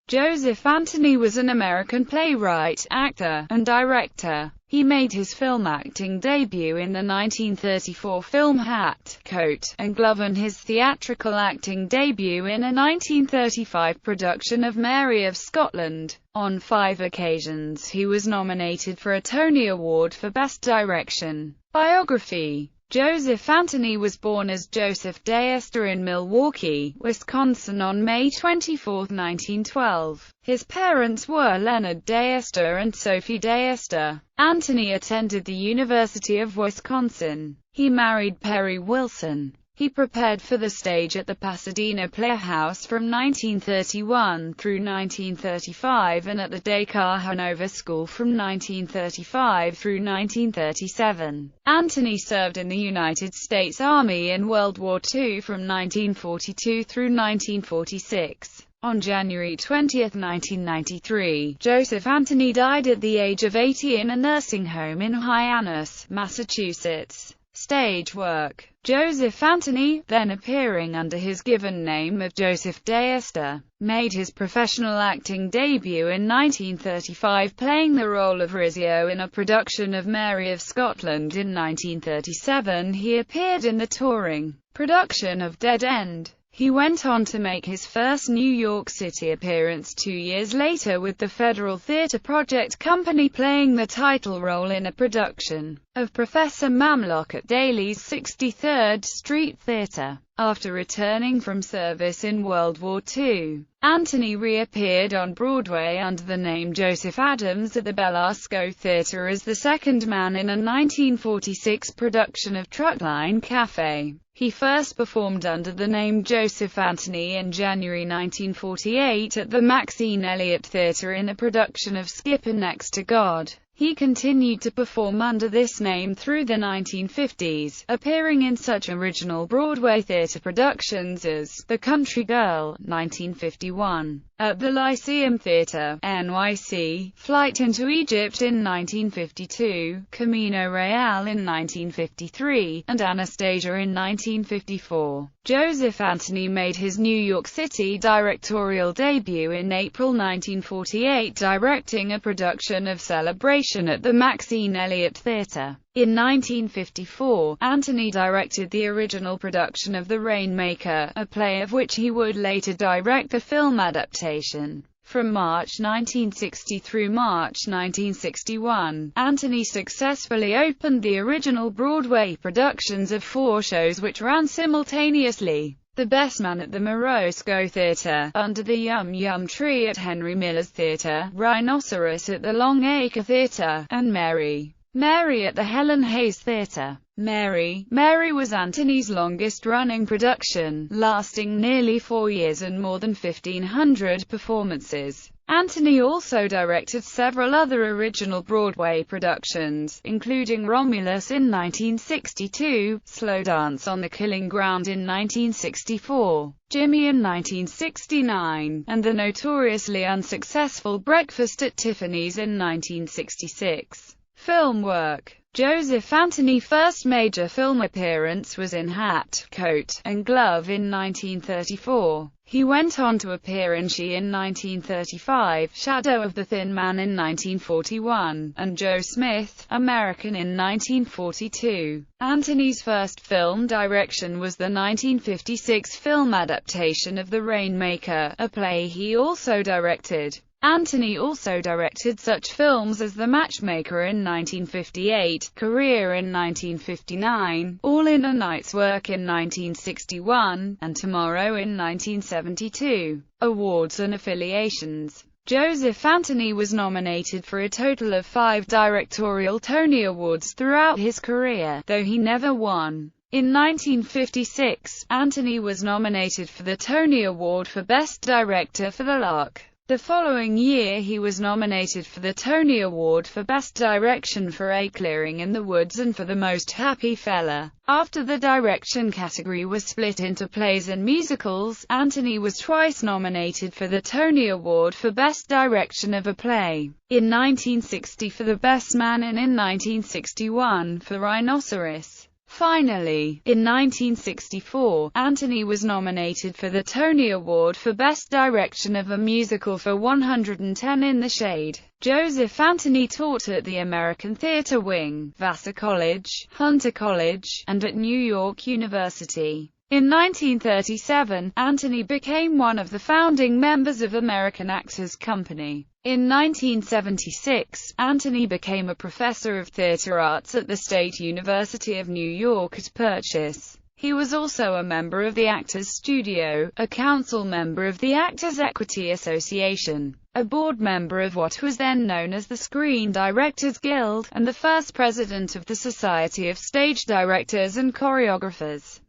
Joseph Anthony was an American playwright, actor, and director. He made his film acting debut in the 1934 film Hat, Coat, and Glove and his theatrical acting debut in a 1935 production of Mary of Scotland. On 5 occasions he was nominated for a Tony Award for Best Direction. Biography. Joseph Anthony was born as Joseph DeEster in Milwaukee, Wisconsin on May 24, 1912. His parents were Leonard DeEster and Sophie DeEster. Anthony attended the University of Wisconsin. He married Perry Wilson. He prepared for the stage at the Pasadena Playhouse from 1931 through 1935 and at the Dakar Hanover School from 1935 through 1937. Anthony served in the United States Army in World War II from 1942 through 1946. On January 20, 1993, Joseph Anthony died at the age of 80 in a nursing home in Hyannis, Massachusetts. Stage work. Joseph Anthony, then appearing under his given name of Joseph DeEster, made his professional acting debut in 1935 playing the role of Rizzio in a production of Mary of Scotland. In 1937 he appeared in the touring production of Dead End. He went on to make his first New York City appearance 2 years later with the Federal Theatre Project Company playing the title role in a production of Professor Mamlock at Daly's 63rd Street Theatre. After returning from service in World War II, Anthony reappeared on Broadway under the name Joseph Adams at the Belasco Theatre as the second man in a 1946 production of Truckline Cafe. He first performed under the name Joseph Anthony in January 1948 at the Maxine Elliott Theatre in a production of Skipper Next to God. He continued to perform under this name through the 1950s, appearing in such original Broadway theatre productions as The Country Girl, 1951, at the Lyceum Theatre, NYC, Flight into Egypt in 1952, Camino Real in 1953, and Anastasia in 1954. Joseph Anthony made his New York City directorial debut in April 1948 directing a production of Celebration at the Maxine Elliott Theatre. In 1954, Anthony directed the original production of The Rainmaker, a play of which he would later direct the film adaptation. From March 1960 through March 1961, Anthony successfully opened the original Broadway productions of 4 shows which ran simultaneously: The Best Man at the Morosco Theatre, Under the Yum Yum Tree at Henry Miller's Theatre, Rhinoceros at the Longacre Theatre, and Mary at the Helen Hayes Theatre. Mary was Anthony's longest-running production, lasting nearly 4 years and more than 1,500 performances. Anthony also directed several other original Broadway productions, including Romulus in 1962, Slow Dance on the Killing Ground in 1964, Jimmy in 1969, and the notoriously unsuccessful Breakfast at Tiffany's in 1966. Film work. Joseph Anthony's first major film appearance was in Hat, Coat, and Glove in 1934. He went on to appear in She in 1935, Shadow of the Thin Man in 1941, and Joe Smith, American in 1942. Anthony's first film direction was the 1956 film adaptation of The Rainmaker, a play he also directed. Anthony also directed such films as The Matchmaker in 1958, Career in 1959, All in a Night's Work in 1961, and Tomorrow in 1972. Awards and affiliations. Joseph Anthony was nominated for a total of 5 directorial Tony Awards throughout his career, though he never won. In 1956, Anthony was nominated for the Tony Award for Best Director for The Lark. The following year he was nominated for the Tony Award for Best Direction for A Clearing in the Woods and for The Most Happy Fella. After the direction category was split into plays and musicals, Anthony was twice nominated for the Tony Award for Best Direction of a Play. In 1960 for The Best Man and in 1961 for Rhinoceros. Finally, in 1964, Anthony was nominated for the Tony Award for Best Direction of a Musical for 110 in the Shade. Joseph Anthony taught at the American Theatre Wing, Vassar College, Hunter College, and at New York University. In 1937, Anthony became one of the founding members of American Actors Company. In 1976, Anthony became a professor of theatre arts at the State University of New York at Purchase. He was also a member of the Actors Studio, a council member of the Actors Equity Association, a board member of what was then known as the Screen Directors Guild, and the first president of the Society of Stage Directors and Choreographers.